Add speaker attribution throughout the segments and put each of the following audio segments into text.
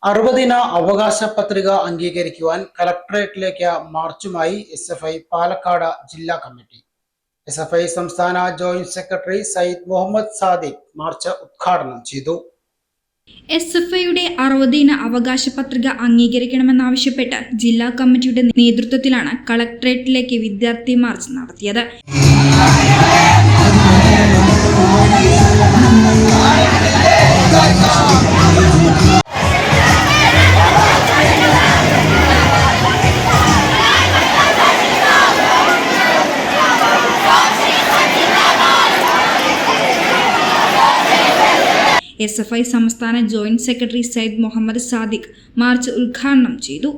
Speaker 1: 60ദിന അവകാശ പത്രിക അംഗീകരിക്കുവാൻ കളക്ടറേറ്റിലേക്ക് മാർച്ചുമായി SFI പാലക്കാട് ജില്ലാ കമ്മിറ്റി. SFI സംസ്ഥാന joint secretary Sayyid Muhammad Sadiq march ഉദ്ഘാടനം ചെയ്തു.
Speaker 2: SFIയുടെ 60ദിന അവകാശ പത്രിക അംഗീകരിക്കണമെന്നാവശ്യപ്പെട്ട് ജില്ലാ കമ്മിറ്റിയുടെ നേതൃത്വത്തിലാണ് കളക്ടറേറ്റിലേക്ക് വിദ്യാർത്ഥി മാർച്ച് നടത്തിയത്. SFI സംസ്ഥാന joint secretary Sayyid Muhammad Sadiq march ഉദ്ഘാടനം ചെയ്തു.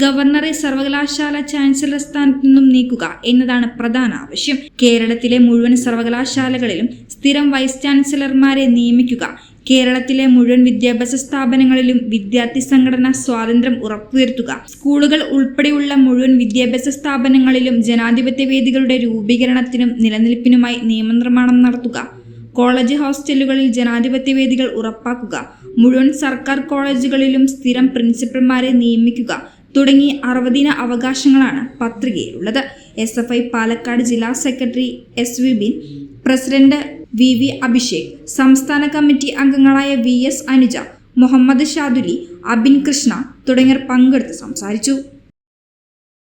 Speaker 2: ഗവർണറെ സർവകലാശാല ചാൻസലർ സ്ഥാനത്ത് നിന്നും നീക്കുക എന്നതാണ് പ്രധാന ആവശ്യം. കേരളത്തിലെ മുഴുവൻ സർവകലാശാലകളിലും സ്ഥിരം വൈസ് ചാൻസലർമാരെ നിയമിക്കുക. കേരളത്തിലെ മുഴുവൻ വിദ്യാഭ്യാസ സ്ഥാപനങ്ങളിലും വിദ്യാർത്ഥി സംഘടനാ സ്വാതന്ത്ര്യം ഉറപ്പുവരുത്തുക. സ്കൂളുകൾ ഉൾപ്പെടെയുള്ള മുഴുവൻ വിദ്യാഭ്യാസ സ്ഥാപനങ്ങളിലും ജനാധിപത്യ വേദികളുടെ രൂപീകരണത്തിനും നിലനിൽപ്പിനുമായി നിയമനിർമ്മാണം നടത്തുക. കോളേജ് ഹോസ്റ്റലുകളിൽ ജനാധിപത്യ വേദികൾ ഉറപ്പാക്കുക. മുഴുവൻ സർക്കാർ കോളേജുകളിലും സ്ഥിരം പ്രിൻസിപ്പൽമാരെ നിയമിക്കുക തുടങ്ങി 60ദിന അവകാശങ്ങളാണ് പത്രികയിലുള്ളത്. SFI പാലക്കാട് ജില്ലാ secretary SVB, president VV Abhishek, സംസ്ഥാന കമ്മിറ്റി അംഗങ്ങളായ VS അനുജ, മുഹമ്മദ് ഷാദുലി, അബിൻ കൃഷ്ണ തുടങ്ങിയവർ പങ്കെടുത്ത് സംസാരിച്ചു.